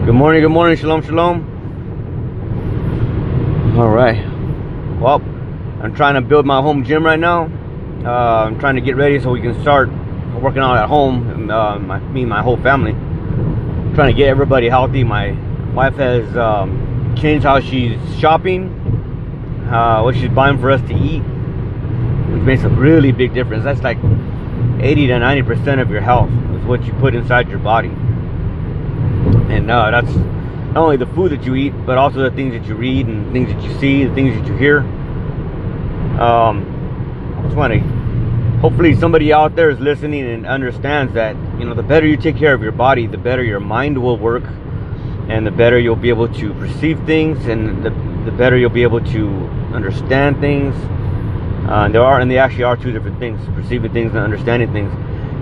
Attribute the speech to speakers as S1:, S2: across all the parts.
S1: Good morning, shalom, shalom. All right. Well, I'm trying to build my home gym right now. I'm trying to get ready so we can start working out at home. Me and my whole family. I'm trying to get everybody healthy. My wife has changed how she's shopping, what she's buying for us to eat, which makes a really big difference. That's like 80 to 90% of your health is what you put inside your body. And that's not only the food that you eat, but also the things that you read and things that you see, the things that you hear. I just want to, hopefully somebody out there is listening and understands that, the better you take care of your body, the better your mind will work, and the better you'll be able to perceive things, and the better you'll be able to understand things. They actually are two different things: perceiving things and understanding things.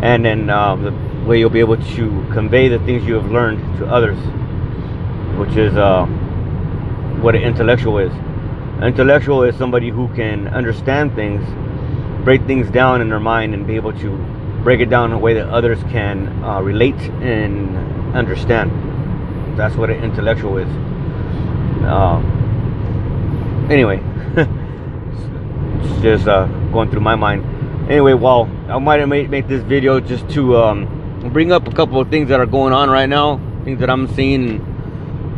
S1: And then the way you'll be able to convey the things you have learned to others, which is what an intellectual is. An intellectual is somebody who can understand things, break things down in their mind, and be able to break it down in a way that others can relate and understand. That's what an intellectual is. Anyway, it's just going through my mind. Anyway, well, I might make this video just to bring up a couple of things that are going on right now, things that I'm seeing,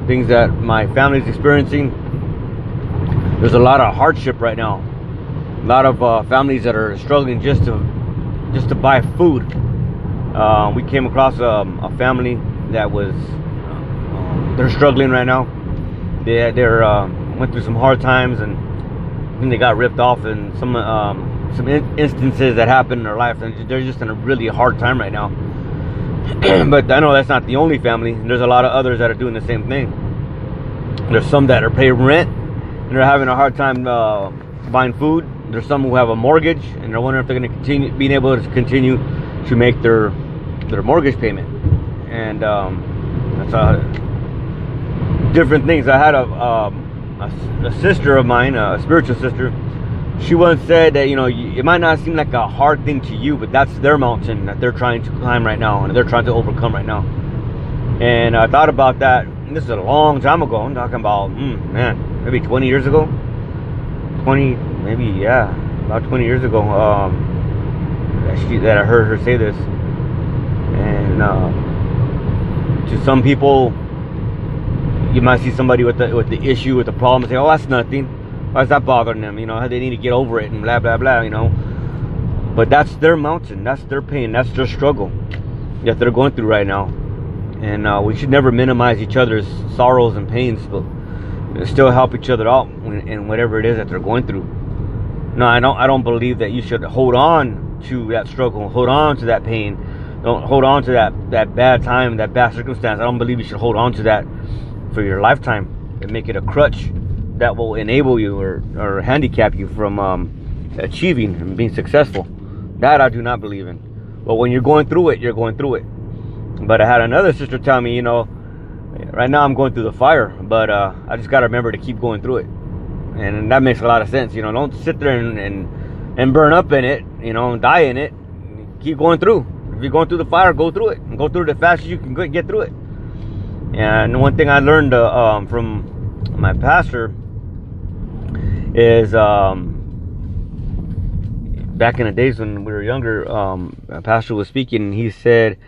S1: things that my family's experiencing. There's a lot of hardship right now. A lot of families that are struggling just to buy food. We came across a family that was they're struggling right now. They went through some hard times, and they got ripped off, and some instances that happened in their life, and they're just in a really hard time right now. But I know that's not the only family. There's a lot of others that are doing the same thing. There's some that are paying rent and they're having a hard time buying food. There's some who have a mortgage and they're wondering if they're going to being able to continue to make their mortgage payment. And that's different things. I had a sister of mine, a spiritual sister. She once said that, it might not seem like a hard thing to you, but that's their mountain that they're trying to climb right now, and they're trying to overcome right now. And I thought about that, and this is a long time ago. I'm talking about, maybe 20 years ago. About 20 years ago, that I heard her say this. And to some people, you might see somebody with the issue, with the problem, and say, oh, that's nothing. Why is that bothering them? They need to get over it and blah, blah, blah, But that's their mountain. That's their pain. That's their struggle that they're going through right now. And we should never minimize each other's sorrows and pains, but still help each other out in whatever it is that they're going through. No, I don't believe that you should hold on to that struggle, hold on to that pain. Don't hold on to that bad time, that bad circumstance. I don't believe you should hold on to that for your lifetime and make it a crutch that will enable you or handicap you from achieving and being successful. That I do not believe in. But when you're going through it, you're going through it. But I had another sister tell me, right now I'm going through the fire, but I just got to remember to keep going through it. And that makes a lot of sense. Don't sit there and burn up in it, and die in it. Keep going through. If you're going through the fire, go through it. And go through it as fast as you can get through it. And one thing I learned from my pastor is back in the days when we were younger, a pastor was speaking, and he said,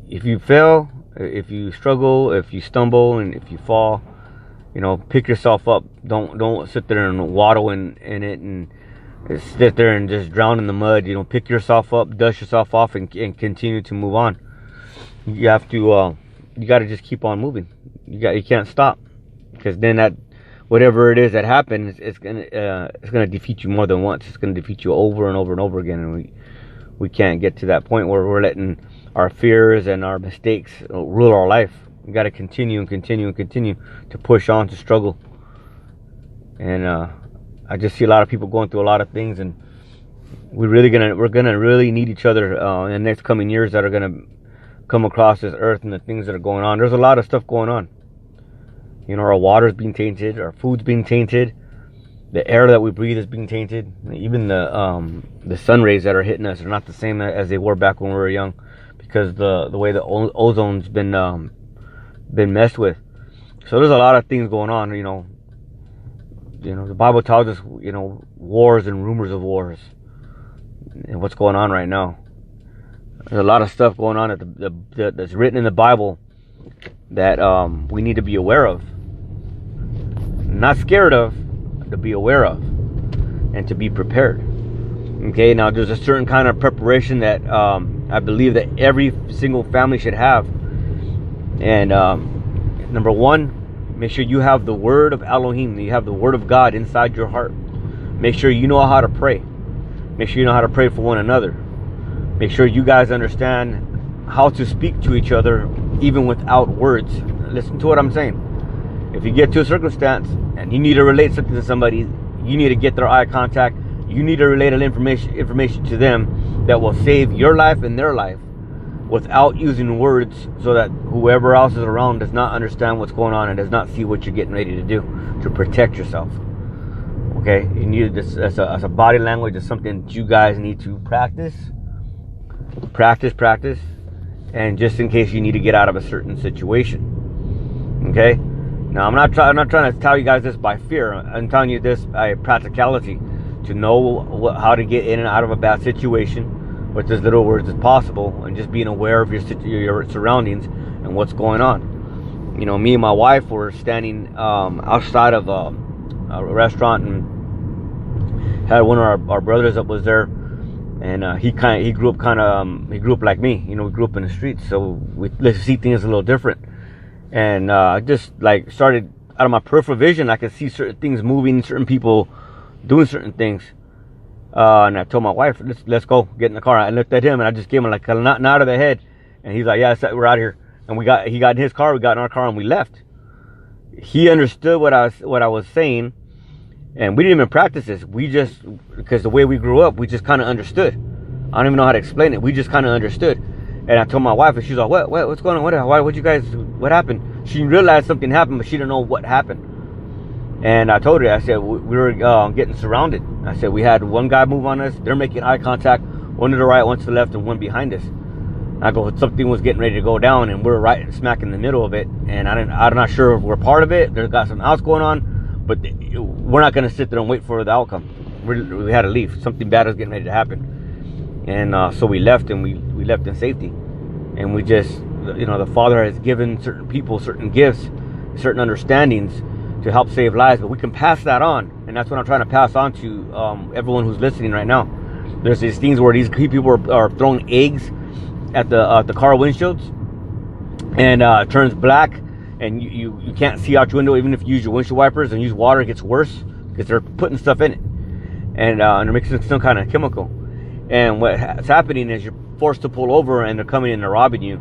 S1: if you fail, if you struggle, if you stumble, and if you fall, pick yourself up. Don't sit there and waddle in it and sit there and just drown in the mud. Pick yourself up, dust yourself off, and continue to move on. You have to you got to just keep on moving. You can't stop, because then that whatever it is that happens, it's gonna defeat you more than once. It's gonna defeat you over and over and over again, and we can't get to that point where we're letting our fears and our mistakes rule our life. We got to continue and continue and continue to push on, to struggle. And I just see a lot of people going through a lot of things, and we're gonna really need each other in the next coming years that are gonna come across this earth, and the things that are going on. There's a lot of stuff going on. Our water's being tainted, our food's being tainted, the air that we breathe is being tainted. Even the sun rays that are hitting us are not the same as they were back when we were young, because the way the ozone's been messed with. So there's a lot of things going on. The Bible tells us, wars and rumors of wars, and what's going on right now. There's a lot of stuff going on that's written in the Bible that we need to be aware of. Not scared of, to be aware of, and to be prepared. Okay, now there's a certain kind of preparation that I believe that every single family should have. And number one, make sure you have the word of Elohim, you have the word of God inside your heart. Make sure you know how to pray. Make sure you know how to pray for one another. Make sure you guys understand how to speak to each other even without words. Listen to what I'm saying. If you get to a circumstance and you need to relate something to somebody, you need to get their eye contact. You need to relate information to them that will save your life and their life without using words, so that whoever else is around does not understand what's going on and does not see what you're getting ready to do to protect yourself. Okay, you need this as a body language. Is something that you guys need to practice, and just in case you need to get out of a certain situation. Okay, now I'm not trying to tell you guys this by fear. I'm telling you this by practicality, to know how to get in and out of a bad situation with as little words as possible, and just being aware of your surroundings and what's going on. Me and my wife were standing outside of a restaurant, and had one of our brothers that was there, and he grew up like me. We grew up in the streets, so we see things a little different. And just like started out of my peripheral vision, I could see certain things moving, certain people doing certain things. And I told my wife, let's go, get in the car. I looked at him and I just gave him like a nod of the head, and he's like, yeah, we're out of here. And he got in his car, we got in our car, and we left. He understood what I was saying, and we didn't even practice this. Because the way we grew up, we just kind of understood. I don't even know how to explain it. We just kind of understood. And I told my wife, and she's like, what's going on? What happened? She realized something happened, but she didn't know what happened. And I told her, I said, we were getting surrounded. I said, we had one guy move on us. They're making eye contact. One to the right, one to the left, and one behind us. I go, something was getting ready to go down, and we're right smack in the middle of it. And I'm not sure if we're part of it. There's got something else going on, but we're not going to sit there and wait for the outcome. We had to leave. Something bad was getting ready to happen. And so we left, and we left in safety. And we just, the Father has given certain people certain gifts, certain understandings, to help save lives, but we can pass that on, and that's what I'm trying to pass on to everyone who's listening right now. There's these things where these people are throwing eggs at the car windshields, and it turns black, and you can't see out your window. Even if you use your windshield wipers and use water, it gets worse because they're putting stuff in it, and they're mixing some kind of chemical. And what's happening is you're forced to pull over, and they're coming in and robbing you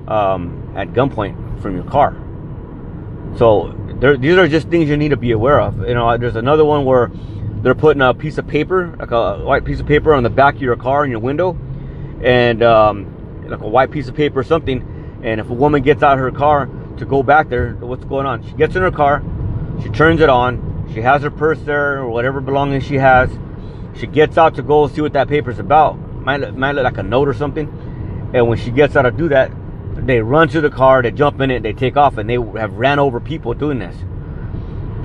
S1: at gunpoint from your car. So these are just things you need to be aware of. There's another one where they're putting a piece of paper, like a white piece of paper, on the back of your car in your window, and like a white piece of paper or something. And if a woman gets out of her car to go back there, what's going on? She gets in her car, she turns it on, she has her purse there or whatever belongings she has. She gets out to go see what that paper's about. Might look like a note or something. And when she gets out to do that, they run to the car, they jump in it, they take off, and they have ran over people doing this.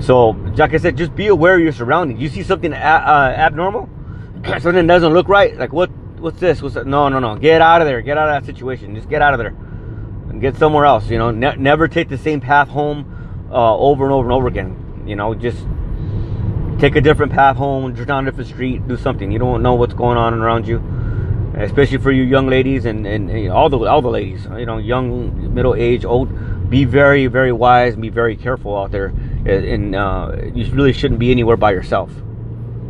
S1: So, like I said, just be aware of your surroundings. You see something abnormal, something doesn't look right, like what's this? What's that? No. Get out of there. Get out of that situation. Just get out of there and get somewhere else. Never take the same path home over and over and over again. Just take a different path home, just down a different street, do something. You don't know what's going on around you. Especially for you young ladies and all the ladies, young, middle age, old, be very, very wise and be very careful out there. And you really shouldn't be anywhere by yourself.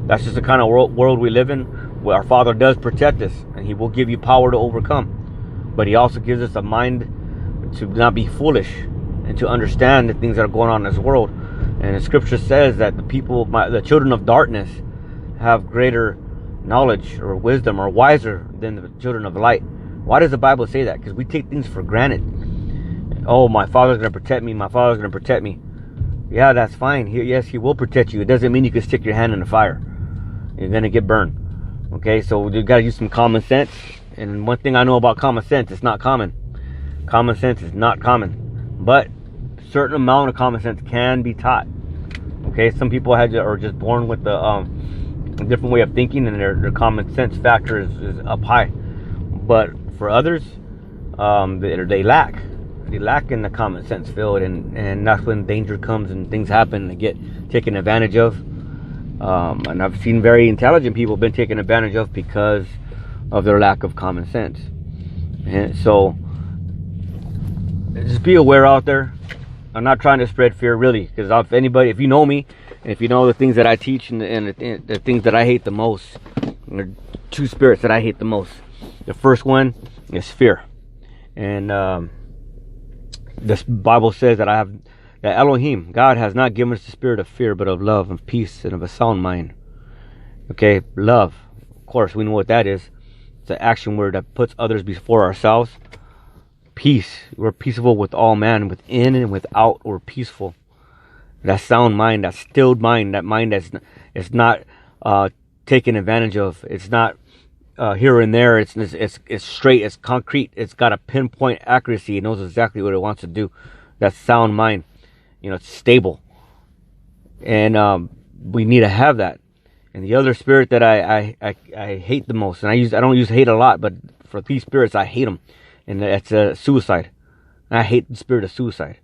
S1: That's just the kind of world we live in, where our Father does protect us, and He will give you power to overcome. But He also gives us a mind to not be foolish and to understand the things that are going on in this world. And the Scripture says that the children of darkness, have greater knowledge or wisdom, or wiser than the children of light. Why does the Bible say that? Because we take things for granted. Oh, my Father's going to protect me. My Father's going to protect me. Yeah, that's fine. Yes, He will protect you. It doesn't mean you can stick your hand in the fire. You're going to get burned. Okay, so you got to use some common sense. And one thing I know about common sense, it's not common. Common sense is not common. But a certain amount of common sense can be taught. Okay, some people are just born with a different way of thinking, and their common sense factor is up high. But for others, they lack in the common sense field, and that's when danger comes and things happen and they get taken advantage of. And I've seen very intelligent people been taken advantage of because of their lack of common sense. And so just be aware out there. I'm not trying to spread fear, really, because if you know me, and if you know the things that I teach and the things that I hate the most, there are two spirits that I hate the most. The first one is fear. And this Bible says that Elohim, God, has not given us the spirit of fear, but of love, of peace, and of a sound mind. Okay, love. Of course, we know what that is. It's an action word that puts others before ourselves. Peace. We're peaceable with all man, within and without. We're peaceful. That sound mind, that stilled mind, that mind that's not taken advantage of. It's not here and there. It's straight. It's concrete. It's got a pinpoint accuracy. It knows exactly what it wants to do. That sound mind. It's stable, and we need to have that. And the other spirit that I hate the most, and I don't use hate a lot, but for these spirits I hate them, and that's suicide. I hate the spirit of suicide.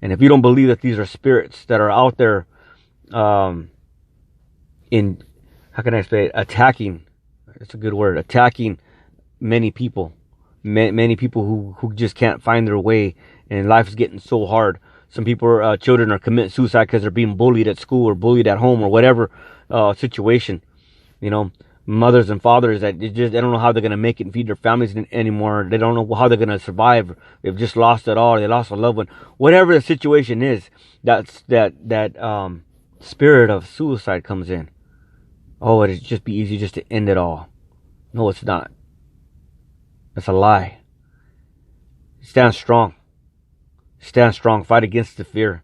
S1: And if you don't believe that these are spirits that are out there, in, how can I say it? Attacking, it's a good word, attacking many people, many people who just can't find their way, and life is getting so hard. Some people, children are committing suicide because they're being bullied at school or bullied at home or whatever situation. Mothers and fathers that they don't know how they're going to make it and feed their families anymore. They don't know how they're going to survive. They've just lost it all. They lost a loved one. Whatever the situation is, that spirit of suicide comes in. Oh, it'd just be easy just to end it all. No, it's not. It's a lie. Stand strong. Stand strong. Fight against the fear.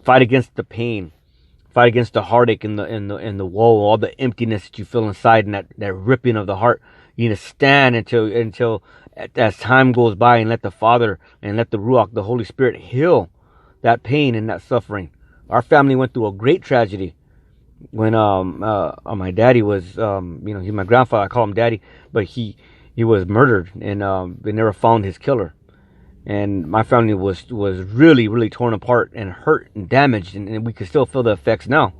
S1: Fight against the pain. Fight against the heartache and the woe, all the emptiness that you feel inside, and that ripping of the heart. You need to stand until as time goes by, and let the Father and let the Ruach, the Holy Spirit, heal that pain and that suffering. Our family went through a great tragedy when my daddy was he's my grandfather. I call him Daddy, but he was murdered, and they never found his killer. And my family was really, really torn apart and hurt and damaged, and we can still feel the effects now.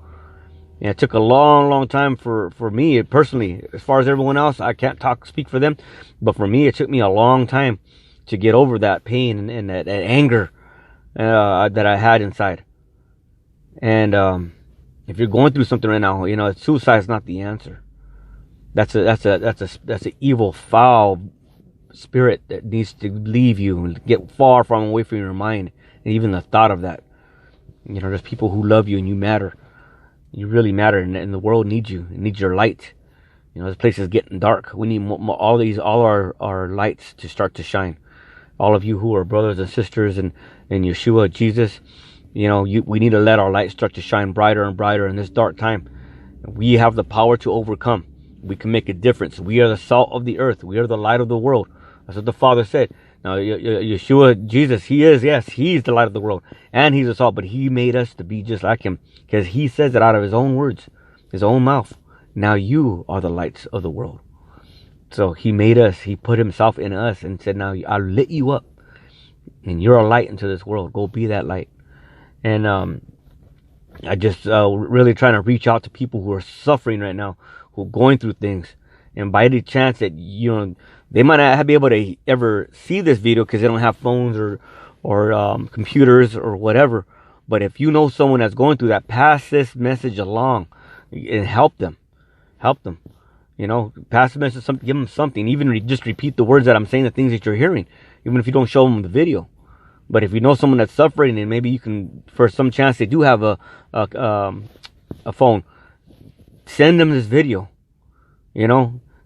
S1: And it took a long, long time for me personally. As far as everyone else, I can't speak for them, but for me, it took me a long time to get over that pain and that anger that I had inside. And if you're going through something right now, suicide is not the answer. That's an evil, foul spirit that needs to leave you and get far away from your mind, and even the thought of that. There's people who love you, and you matter. You really matter, and the world needs you. It needs your light. This place is getting dark. We need all our lights to start to shine. All of you who are brothers and sisters in Yeshua, Jesus, we need to let our light start to shine brighter and brighter in this dark time. We have the power to overcome. We can make a difference. We are the salt of the earth. We are the light of the world. That's what the Father said. Now, Yeshua, Jesus, he's the light of the world, and he's the salt, but he made us to be just like him, because he says it out of his own words, his own mouth. Now you are the lights of the world. So he made us, he put himself in us and said, now I lit you up, and you're a light into this world. Go be that light. And I just really trying to reach out to people who are suffering right now, who are going through things, and by any chance that they might not be able to ever see this video because they don't have phones or computers or whatever. But if you know someone that's going through that, pass this message along and help them. Help them. Pass the message, give them something. Even just repeat the words that I'm saying, the things that you're hearing, even if you don't show them the video. But if you know someone that's suffering, and maybe you can, for some chance they do have a phone, send them this video.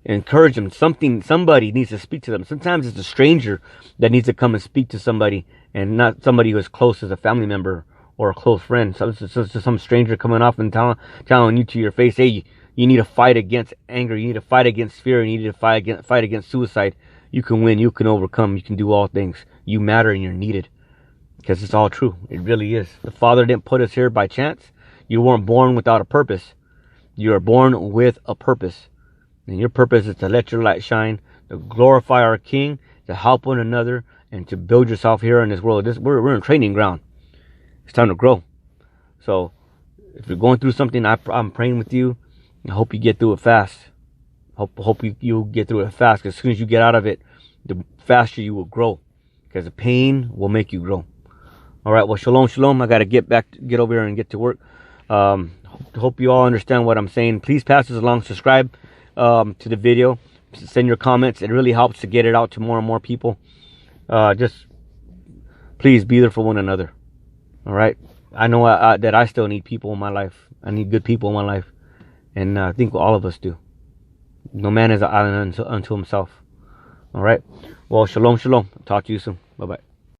S1: Encourage them. Somebody needs to speak to them. Sometimes it's a stranger that needs to come and speak to somebody, and not somebody who is close as a family member or a close friend. So it's just some stranger coming off and telling you to your face, hey, You need to fight against anger. You need to fight against fear. You need to fight against suicide. You can win. You can overcome. You can do all things. You matter and you're needed. Because it's all true. It really is. The Father didn't put us here by chance. You weren't born without a purpose. You are born with a purpose. And your purpose is to let your light shine, to glorify our King, to help one another, and to build yourself here in this world. We're in training ground. It's time to grow. So if you're going through something, I'm praying with you. I hope you get through it fast. Hope you get through it fast. Because as soon as you get out of it, the faster you will grow. Because the pain will make you grow. All right. Well, shalom, shalom. I got to get over here and get to work. Hope you all understand what I'm saying. Please pass this along. Subscribe to the video. Send your comments. It really helps to get it out to more and more people. Just please be there for one another. All right. I know that I still need people in my life. I need good people in my life. And I think all of us do. No man is an island unto himself. All right. Well, shalom, shalom. Talk to you soon. Bye-bye.